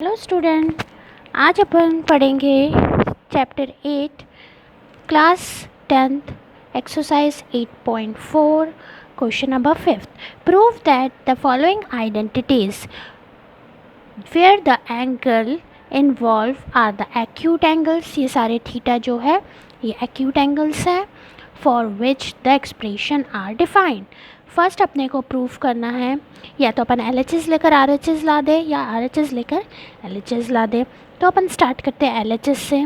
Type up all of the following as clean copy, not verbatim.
Hello student, आज अपन पढ़ेंगे chapter 8 class 10th exercise 8.4 question number 5th। Prove that the following identities where the angle involve are the acute angles. ये सारे theta जो है ये एक्यूट एंगल्स हैं for which the expression are defined. First अपने को प्रूफ करना है, या तो अपन एल एच एस लेकर आर एच एस ला दें या आर एच एस लेकर एल एच एस ला दें। तो अपन स्टार्ट करते हैं एल एच एस से।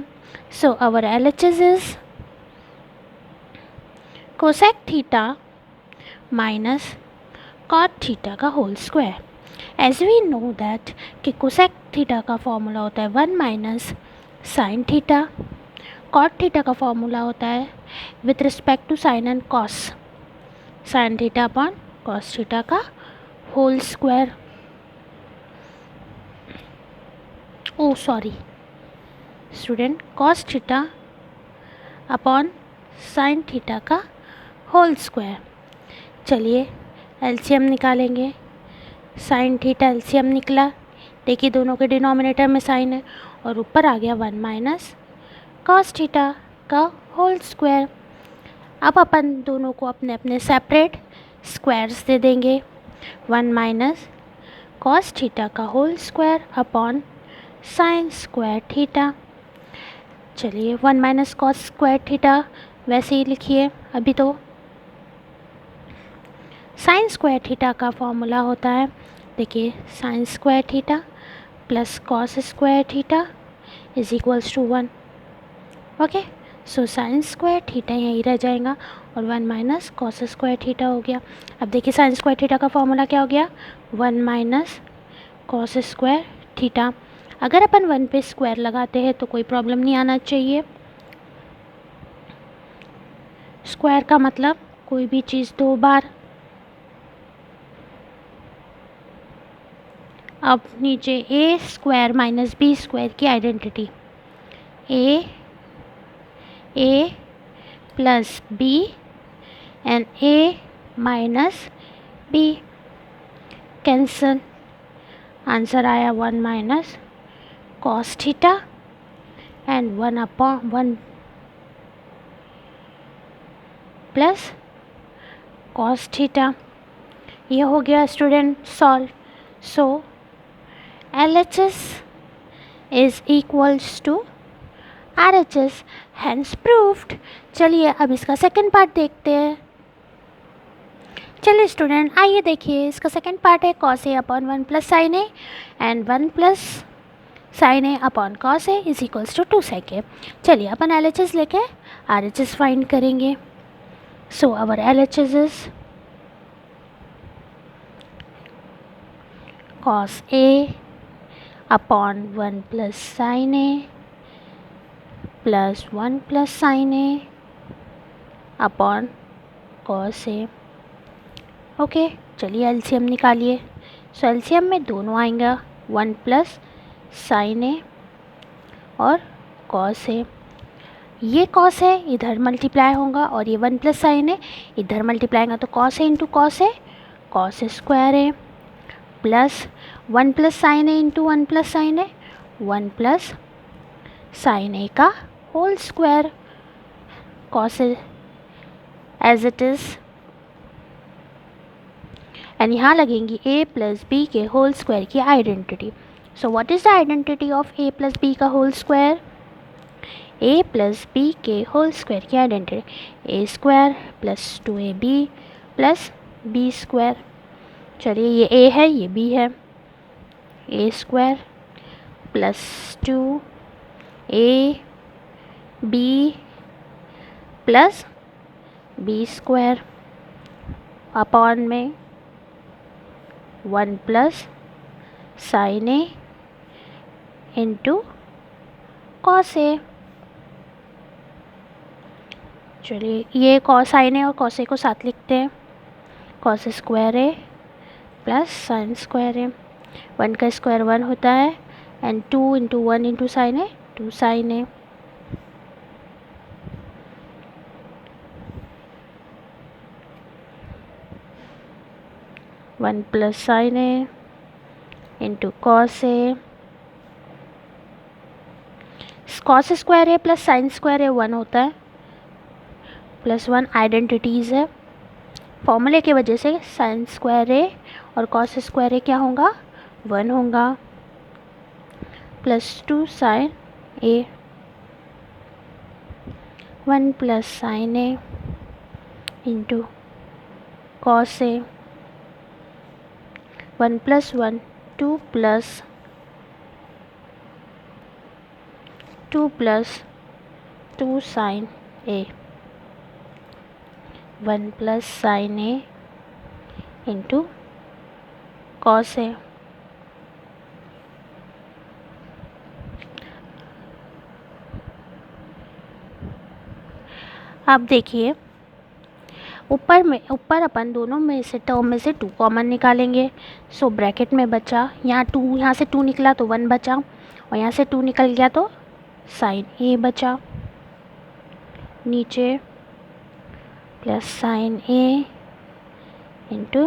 So our L H S is cosec theta minus cot theta का whole square. As we know that कि कोसेक थीटा का फॉर्मूला होता है 1 minus sine theta, cot theta का फॉर्मूला होता है with respect to sine and cos, sine theta upon cos theta का whole square. Oh sorry student, cos theta upon sine theta का whole square. चलिए LCM निकालेंगे। Sine theta LCM निकला, देखिए दोनों के डिनोमिनेटर में साइन है और ऊपर आ गया 1 माइनस कॉस थीटा का होल स्क्वायर। अब अपन दोनों को अपने अपने सेपरेट स्क्वायर्स दे देंगे। 1 माइनस कॉस थीटा का whole square upon sine square theta. चलिए 1 माइनस कॉस स्क्वायर थीटा वैसे ही लिखिए अभी। तो साइन स्क्वायर थीटा का फॉर्मूला होता है, देखिए sine square theta plus cos square theta is equals to 1। Okay, so sine square theta यहीं रह जाएगा और 1 माइनस कॉस स्क्वायर थीटा हो गया। अब देखिए साइन स्क्वायर थीटा का फॉर्मूला क्या हो गया, 1 माइनस कॉस स्क्वायर थीटा। अगर अपन 1 पे स्क्वायर लगाते हैं तो कोई प्रॉब्लम नहीं आना चाहिए। स्क्वायर का मतलब कोई भी चीज़ 2 बार। अब नीचे A square minus B square की identity, A plus B and A minus B cancel. Answer आया 1 minus cos theta and 1 upon 1 plus cos theta. ये हो गया student solve. So LHS is equals to RHS, hence proved। चलिए अब इसका second part देखते हैं। चलिए स्टूडेंट आइए देखिए, इसका सेकंड पार्ट है cos A upon 1 plus sine A and 1 plus sine A upon cos A is equals to 2 sec A. चलिए अपन LHS लेके RHS फाइंड करेंगे। So our LHS is cos A upon 1 plus sine A plus 1 plus sine A upon cos A. Okay, चलिए LCM निकालिए। So LCM में दोनों आएंगे, 1 plus sine ए और कॉस ए। ये कॉस है इधर मल्टीप्लाई होगा और ये 1 प्लस साइन ए इधर मल्टीप्लाई होगा, तो cos A into cos A cos square A plus 1 plus sine A into 1 plus sine A 1 plus sine A का whole square cos as it is. And यहाँ लगेंगी a प्लस बी के whole square की identity. So what is the identity of a plus B का whole square, a plus B के whole square की identity a square plus 2ab plus b square. चलिए ये a है ये b है, a square plus 2ab plus b square upon में 1 plus sine A into cos ए। चलिए ये कॉस साइन ए और कॉस ए को साथ लिखते हैं, cos square A plus sine square A. 1 का स्क्वायर 1 होता है and 2 into 1 into sine A 2 sine A. One plus sine A into cos A cos square A plus sine square A 1 होता है, +1 identities है। फॉर्मूले की वजह से साइन स्क्वायर ए और कॉस स्क्वायर ए क्या होगा, 1 होगा, +2 sine A, 1 plus sine A into cos A, 1 + 1 2 + 2 sine A, 1 plus sine A into cos ए। अब देखिए ऊपर अपन दोनों में से टर्म में से 2 कॉमन निकालेंगे। सो ब्रैकेट में बचा, यहाँ 2, यहाँ से 2 निकला तो 1 बचा, और यहाँ से 2 निकल गया तो साइन ए बचा, नीचे plus sine A into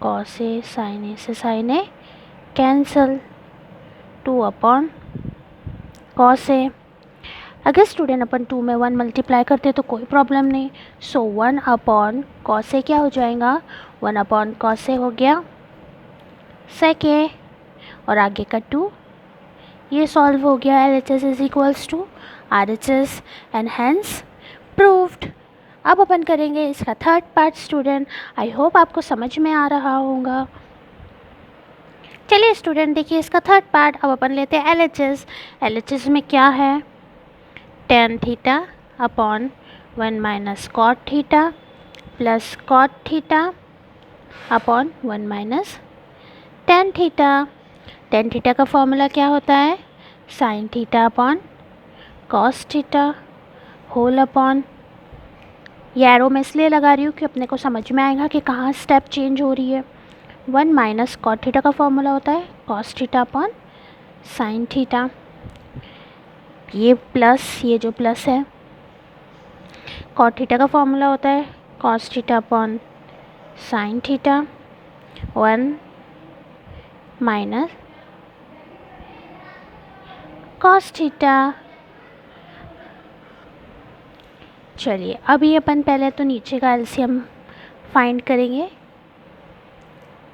cos A, sign ए से साइन ए कैंसल, 2 अपॉन कॉस ए। अगर स्टूडेंट अपन 2 में 1 मल्टीप्लाई करते तो कोई प्रॉब्लम नहीं। सो 1 अपॉन कॉस ए क्या हो जाएगा, 1 अपॉन कॉस ए हो गया सेक ए, और आगे का 2, ये सॉल्व हो गया। LHS is equals to RHS and hence proved. अब अपन करेंगे इसका third part student. I hope आपको समझ में आ रहा होगा। चलिए स्टूडेंट देखिए इसका थर्ड पार्ट। अब अपन लेते हैं LHS। LHS में क्या है, tan theta upon 1 minus cot theta plus cot theta upon 1 minus tan theta. tan theta का फॉर्मूला क्या होता है, sine theta upon cos theta whole upon, ये एरो मैं इसलिए लगा रही हूँ कि अपने को समझ में आएगा कि कहाँ स्टेप चेंज हो रही है। 1 माइनस कॉट थीटा का फॉर्मूला होता है cos theta upon sine theta, ये प्लस, ये जो प्लस है, कॉट थीटा का फॉर्मूला होता है cos theta upon sine theta, 1 minus cos theta. चलिए अभी अपन पहले तो नीचे का एलसीएम फाइंड करेंगे,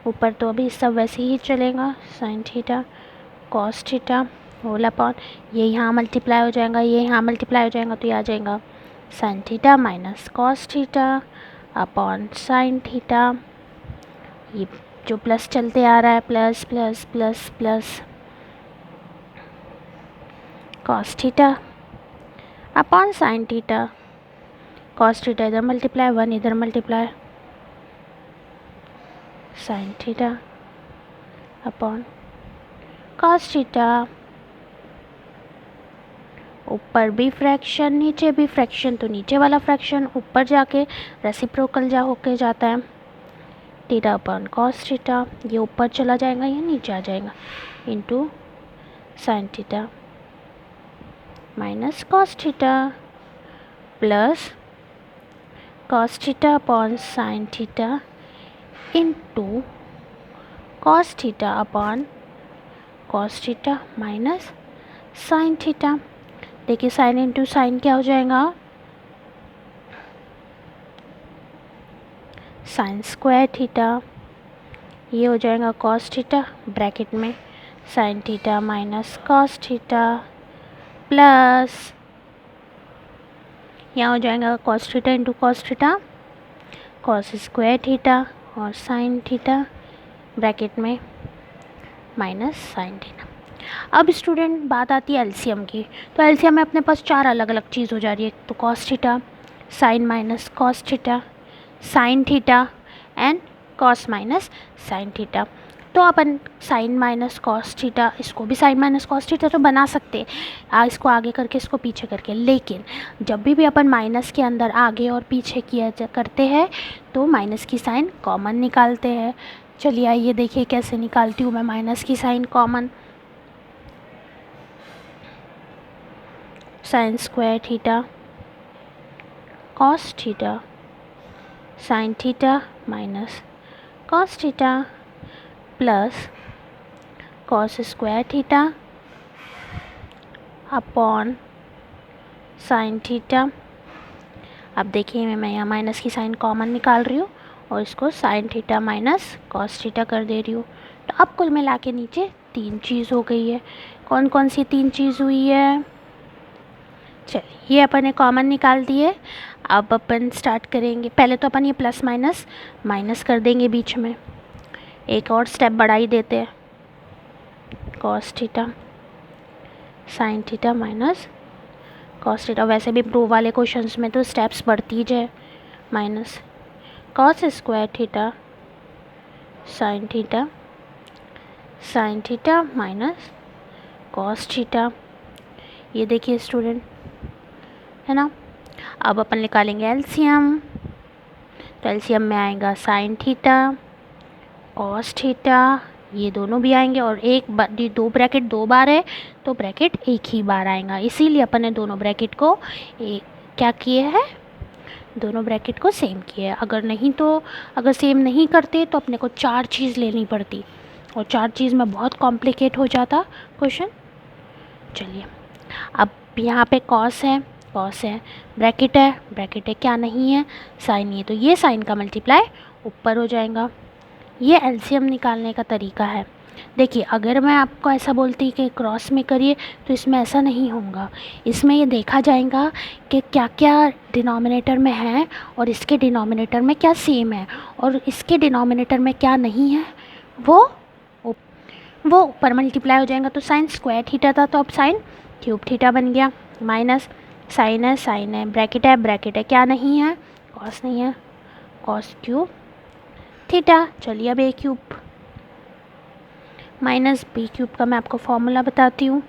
ऊपर तो अभी सब वैसे ही चलेगा, sine theta cos theta whole upon, ये यहाँ मल्टीप्लाई हो जाएगा, ये यहाँ मल्टीप्लाई हो जाएगा तो ये आ जाएगा sign theta minus cos theta upon sine theta, ये जो प्लस चलते आ रहा है plus plus plus plus cos theta upon sine theta, cos theta इधर मल्टीप्लाई, 1 इधर multiply, sign theta upon cos theta. ऊपर भी फ्रैक्शन नीचे भी फ्रैक्शन, तो नीचे वाला फ्रैक्शन ऊपर जाके रेसिप्रोकल जा होके जाता है, थीटा अपॉन कॉस थीटा, ये ऊपर चला जाएगा या नीचे आ जाएगा, into sine theta minus cos theta plus cos theta upon sine theta into cos theta upon cos theta minus sine theta. देखिए साइन इंटू साइन क्या हो जाएगा, साइन स्क्वायर थीटा, ये हो जाएगा कॉस थीटा ब्रैकेट में sign theta minus cos theta plus, यहाँ हो जाएगा cos theta into cos theta cos square theta और साइन थीटा ब्रैकेट में माइनस साइन थीटा। अब स्टूडेंट बात आती है एलसीएम की, तो एलसीएम में अपने पास 4 अलग अलग चीज़ हो जा रही है, तो cos theta, sine minus cos theta, sine theta and cos minus sine theta. तो अपन साइन माइनस कॉस थीटा, इसको भी साइन माइनस कॉस थीटा तो बना सकते हैं, इसको आगे करके इसको पीछे करके, लेकिन जब भी अपन माइनस के अंदर आगे और पीछे किया करते हैं तो माइनस की साइन कॉमन निकालते हैं। चलिए आइए देखिए कैसे निकालती हूँ मैं माइनस की sine common. Sine square theta cos theta sine theta minus cos theta plus cos square theta upon sine theta. अब देखिए मैं यहाँ माइनस की साइन कॉमन निकाल रही हूँ और इसको sign theta minus cos theta कर दे रही हूँ। तो अब कुल मिला के नीचे 3 चीज़ हो गई है। कौन कौन सी 3 चीज़ हुई है? चलिए ये अपन ने कॉमन निकाल दिए। अब अपन स्टार्ट करेंगे। पहले तो अपन ये प्लस माइनस माइनस कर देंगे बीच में, एक और स्टेप बढ़ा ही देते हैं। Cos theta sine theta minus cos theta. वैसे भी प्रूव वाले क्वेश्चंस में तो स्टेप्स बढ़ती जाए। Minus cos square theta sine theta minus cos theta. ये देखिए स्टूडेंट, है ना। अब अपन निकालेंगे एलसीएम। तो एलसीएम में आएगा साइन थीटा कॉस थीटा, ये दोनों भी आएंगे। और एक बार, ये 2 ब्रैकेट 2 बार है तो ब्रैकेट एक ही बार आएगा, इसीलिए अपन ने दोनों ब्रैकेट को क्या किए हैं, दोनों ब्रैकेट को सेम किए हैं। अगर सेम नहीं करते तो अपने को 4 चीज़ लेनी पड़ती, और 4 चीज़ में बहुत कॉम्प्लिकेट हो जाता क्वेश्चन। चलिए अब यहाँ पे कॉस है ब्रैकेट है क्या नहीं है, साइन है, तो ये साइन का मल्टीप्लाई ऊपर हो जाएगा। ये एलसीएम निकालने का तरीका है। देखिए अगर मैं आपको ऐसा बोलती कि क्रॉस में करिए तो इसमें ऐसा नहीं होगा। इसमें ये देखा जाएगा कि क्या क्या डिनोमिनेटर में है और इसके डिनोमिनेटर में क्या सेम है और इसके डिनोमिनेटर में क्या नहीं है, वो ऊपर मल्टीप्लाई हो जाएगा। तो साइन स्क्वायर थीटा था तो अब साइन क्यूब थीटा बन गया। माइनस साइन है ब्रैकेट है क्या नहीं है, कॉस नहीं है, कॉस क्यूब थीटा। चलिए अब A cube minus B cube का मैं आपको फॉर्मूला बताती हूँ।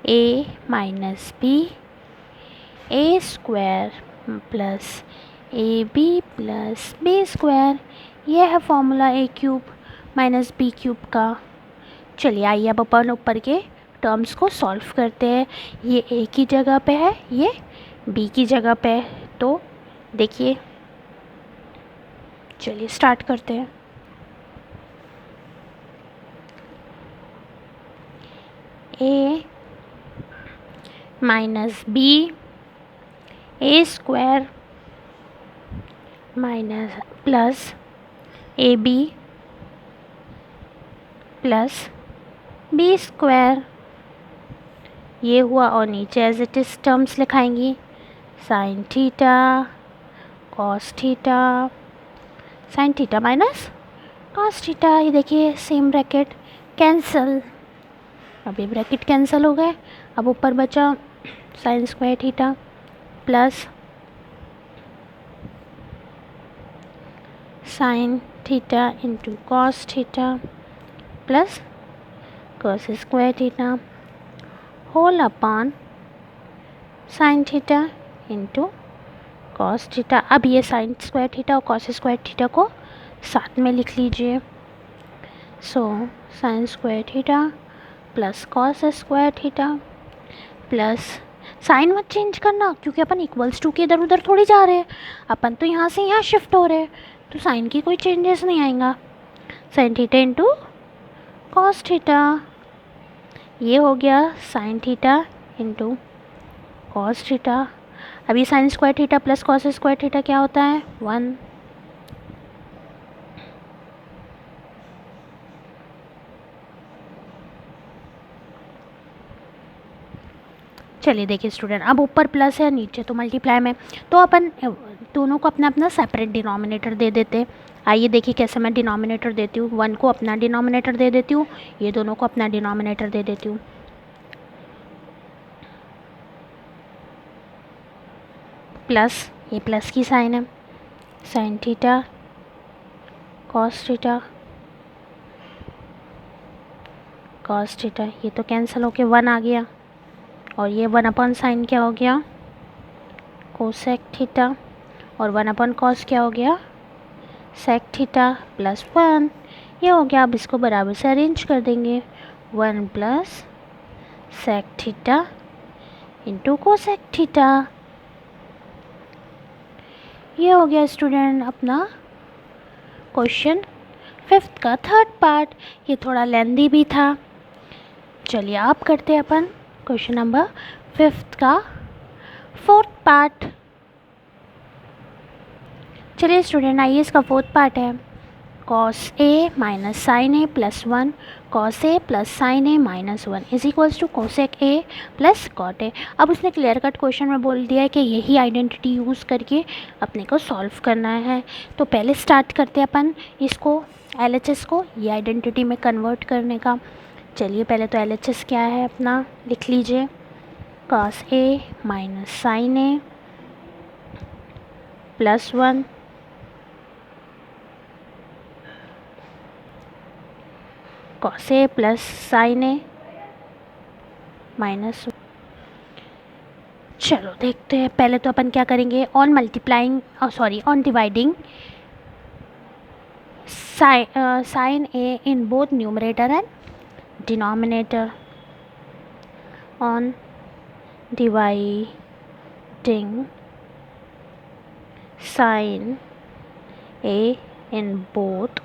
A minus B A square plus A B plus B square, यह है formula A cube minus B cube का। चलिए आइए अब अपन ऊपर के टर्म्स को सॉल्व करते हैं। ये ए की जगह पे है, ये बी की जगह पे है, तो देखिए चलिए स्टार्ट करते हैं। A minus B A square minus plus A B plus B square, ये हुआ। और नीचे एज इट इज़ टर्म्स लिखाएंगी, sine theta cos theta, sine theta minus cos theta. ये देखिए सेम ब्रैकेट कैंसिल, अब ये ब्रैकेट कैंसिल हो गए। अब ऊपर बचा sine square theta plus sine theta into cos theta plus cos square theta whole upon sine theta into cos theta. अब ये साइन स्क्वायर थीटा और कॉस स्क्वायर थीटा को साथ में लिख लीजिए। So sine square theta plus cos square theta plus, sine मत change करना क्योंकि अपन इक्वल्स टू के इधर उधर थोड़ी जा रहे हैं, अपन तो यहाँ से यहाँ शिफ्ट हो रहे हैं, तो साइन की कोई चेंजेस नहीं आएगा। Sine theta into cos theta, ये हो गया sine theta into cos theta. अभी sine square theta plus cos square theta क्या होता है, 1। चलिए देखिए स्टूडेंट, अब ऊपर प्लस है नीचे तो मल्टीप्लाई में, तो अपन दोनों को अपना अपना सेपरेट डिनोमिनेटर दे देते हैं। आइए देखिए कैसे मैं डिनोमिनेटर देती हूँ। 1 को अपना डिनोमिनेटर दे देती हूँ, ये दोनों को अपना डिनोमिनेटर दे देती हूँ। प्लस, ये प्लस की साइन है, sine theta cos theta cos theta, ये तो कैंसिल होके 1 आ गया। और ये 1 अपॉन साइन क्या हो गया, कोसेक थीटा, और 1 अपॉन कॉस क्या हो गया, सेक थीटा प्लस 1, ये हो गया। अब इसको बराबर से अरेंज कर देंगे, 1 plus sec theta into cosec theta. ये हो गया स्टूडेंट अपना क्वेश्चन 5th का 3rd पार्ट। ये थोड़ा लेंदी भी था, चलिए आप करते हैं अपन क्वेश्चन नंबर 5 का 4th पार्ट। चलिए स्टूडेंट, आइए इसका 4th पार्ट है cos a minus sine A plus 1 cos a plus sine A minus 1 is equals to cosec a plus cot A. अब उसने क्लियर कट क्वेश्चन में बोल दिया है कि यही आइडेंटिटी यूज़ करके अपने को सॉल्व करना है। तो पहले स्टार्ट करते हैं अपन इसको LHS को ये आइडेंटिटी में कन्वर्ट करने का। चलिए पहले तो LHS क्या है अपना लिख लीजिए, cos a minus sine A plus 1 cos a plus sine A minus. चलो देखते हैं, पहले तो अपन क्या करेंगे, on multiplying on dividing sine A in both numerator and denominator. On dividing sine A in both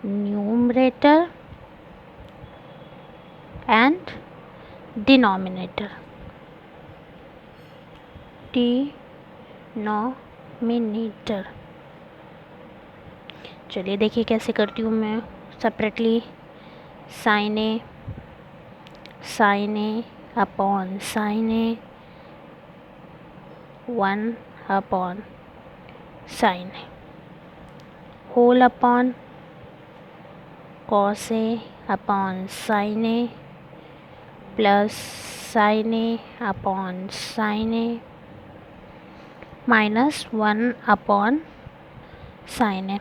numerator and denominator। चलिए देखिए कैसे करती हूँ मैं separately. Sine A upon sine A 1 upon sine A whole upon cos a upon sine A plus sine A upon sine A minus 1 upon sine A.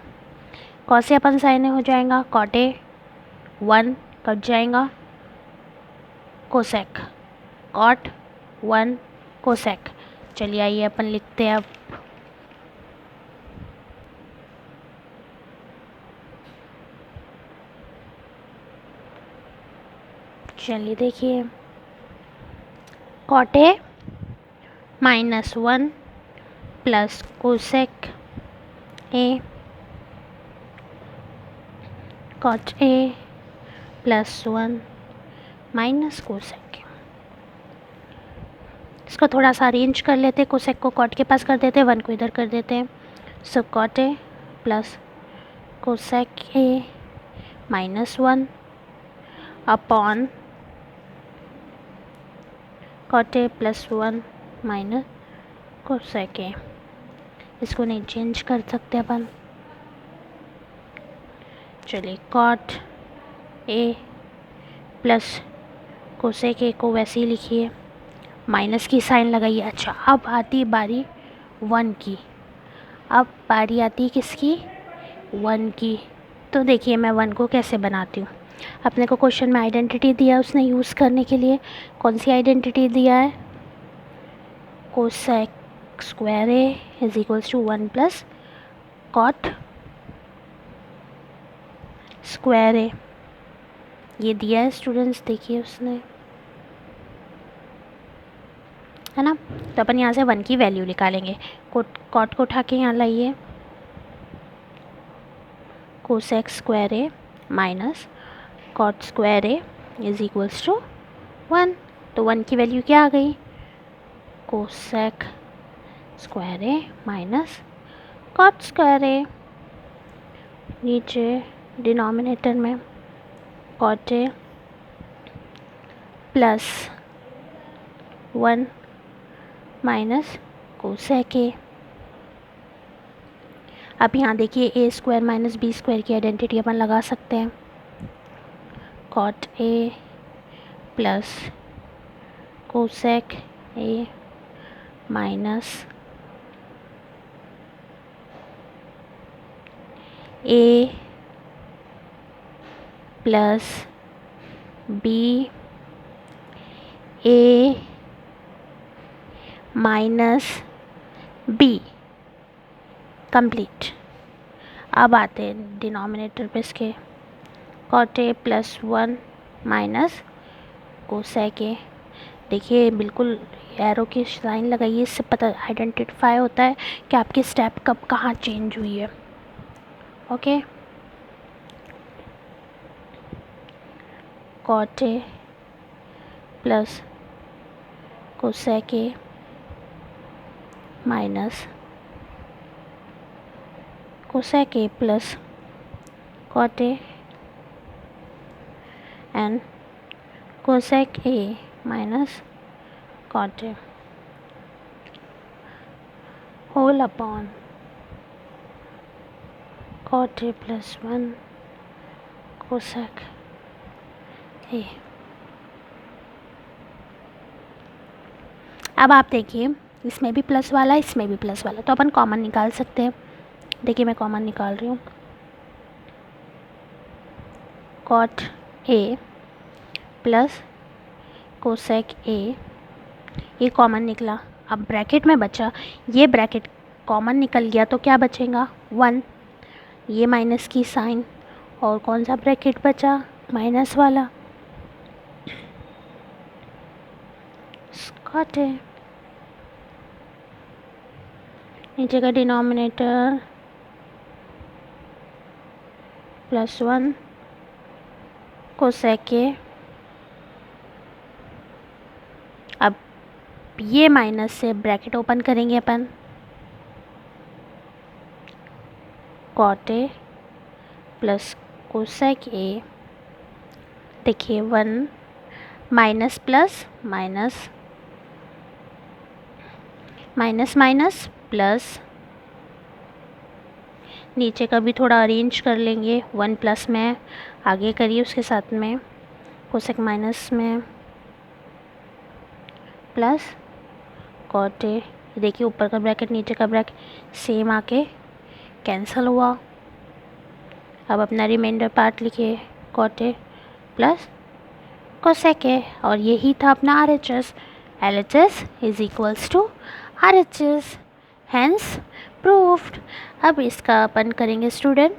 cos a upon sine A हो जाएगा cot a, 1 कट जाएगा, cosec cot 1 cosec. चलिए आइए अपन लिखते हैं अब। चलिए देखिए, cot a minus 1 plus cosec a cot a plus 1 minus cosec. इसको थोड़ा सा अरेंज कर लेते, कोसेक को कॉट के पास कर देते, 1 को इधर कर देते हैं। सो cot a plus cosec a minus 1 upon cot a plus 1 minus cosec a। इसको नहीं चेंज कर सकते अपन। चलिए cot a plus cosec a को वैसे ही लिखिए, माइनस की साइन लगाइए। अच्छा, अब आती बारी 1 की। अब बारी आती है किसकी, 1 की। तो देखिए मैं 1 को कैसे बनाती हूँ। अपने को क्वेश्चन में आइडेंटिटी दिया उसने यूज़ करने के लिए। कौन सी आइडेंटिटी दिया है, cosec square A is equals to 1 plus cot square A, ये दिया है स्टूडेंट्स, देखिए उसने, है ना। तो अपन यहाँ से 1 की वैल्यू निकालेंगे। कॉट को उठा के यहाँ लाइए, cosec square A minus cot square A is equals to 1। तो 1 की वैल्यू क्या आ गई, cosec square A minus cot square A. नीचे डिनोमिनेटर में cot A plus 1 minus cosec A. अब यहाँ देखिए a square minus B square की आइडेंटिटी अपन लगा सकते हैं। Cot A plus cosec A minus A plus B A minus B complete. अब आते हैं डिनोमिनेटर पे इसके, cot A plus 1 minus cosec A. देखिए बिल्कुल एरो की साइन लगाइए, इससे पता आइडेंटिफाई होता है कि आपकी स्टेप कब कहाँ चेंज हुई है। Okay, cot A plus cosec A minus cosec A plus cot A and cosec A minus cot A whole upon cot A plus 1 cosec A. अब आप देखिए इसमें भी प्लस वाला इसमें भी प्लस वाला, तो अपन कॉमन निकाल सकते हैं। देखिए मैं कॉमन निकाल रही हूँ। Cot A plus cosec A, ये कॉमन निकला। अब ब्रैकेट में बचा, ये ब्रैकेट कॉमन निकल गया तो क्या बचेगा 1, ये माइनस की साइन, और कौन सा ब्रैकेट बचा माइनस वाला, कॉट ए। नीचे का डिनोमिनेटर प्लस 1 कोसेक ए। अब ये माइनस से ब्रैकेट ओपन करेंगे अपन, cot A plus cosec A. देखिए 1 minus plus minus minus minus plus, नीचे का भी थोड़ा अरेंज कर लेंगे। 1 प्लस में आगे करिए, उसके साथ में कोसेक माइनस में प्लस कॉट ए। देखिए ऊपर का ब्रैकेट नीचे का ब्रैकेट सेम आके कैंसिल हुआ। अब अपना रिमाइंडर पार्ट लिखिए, cot A plus cosec A, और यही था अपना RHS। LHS is equals to RHS, hence proved. अब इसका अपन करेंगे स्टूडेंट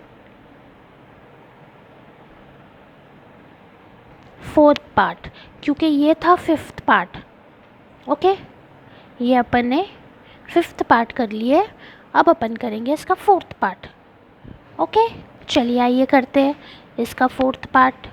फोर्थ पार्ट, क्योंकि ये था फिफ्थ पार्ट। ओके, ये अपन ने फिफ्थ पार्ट कर लिए, अब अपन करेंगे इसका फोर्थ पार्ट। ओके, चलिए आइए करते हैं इसका फोर्थ पार्ट।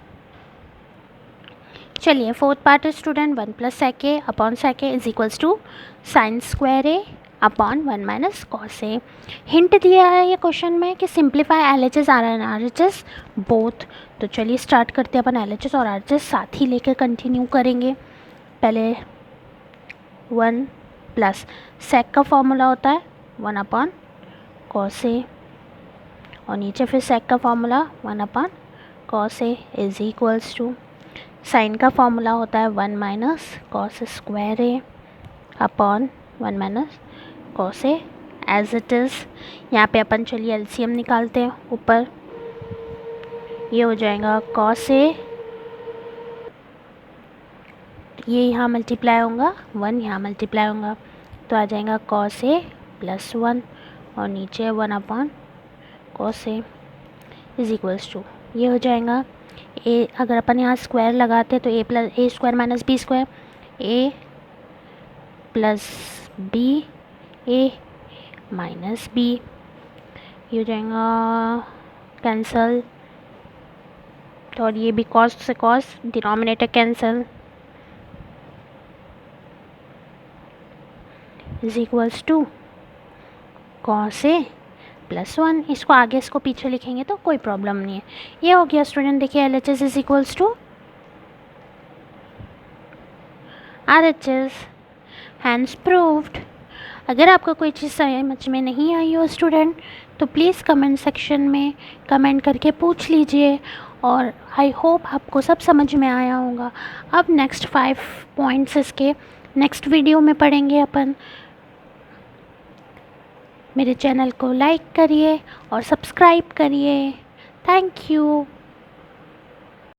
चलिए फोर्थ पार्ट है student 1 plus sec A upon sec A is equals to sine square A upon 1 minus cos A. Hint दिया है ये क्वेश्चन में कि simplify LHS and RHS both. तो चलिए स्टार्ट करते हैं अपन LHS और RHS साथ ही लेकर कंटिन्यू करेंगे। पहले 1 प्लस सेक का फॉर्मूला होता है 1 अपॉन कॉस ए, और नीचे फिर सेक का formula 1 upon cos A is equals to sine का फॉर्मूला होता है 1 minus cos square A upon 1 minus cos A as it is. यहाँ पे अपन चलिए LCM निकालते हैं। ऊपर ये हो जाएगा कॉस ए, ये यहाँ मल्टीप्लाई होगा 1 यहाँ मल्टीप्लाई होगा, तो आ जाएगा कॉस ए प्लस 1, और नीचे 1 upon cos A is equals to ये हो जाएगा ए। अगर अपन यहाँ स्क्वायर लगाते तो ए square minus B square, A plus B A minus B, ये हो जाएगा कैंसल, तो और ये भी कॉस से cos, denominator cancel is equals to cos A plus 1। इसको आगे इसको पीछे लिखेंगे तो कोई प्रॉब्लम नहीं है। ये हो गया स्टूडेंट। देखिए LHS is equals to RHS, hence proved. अगर आपको कोई चीज़ समझ में नहीं आई हो स्टूडेंट, तो प्लीज़ कमेंट सेक्शन में कमेंट करके पूछ लीजिए, और आई होप आपको सब समझ में आया होगा। अब नेक्स्ट 5 पॉइंट्स इसके नेक्स्ट वीडियो में पढ़ेंगे अपन। मेरे चैनल को लाइक करिए और सब्सक्राइब करिए। Thank you.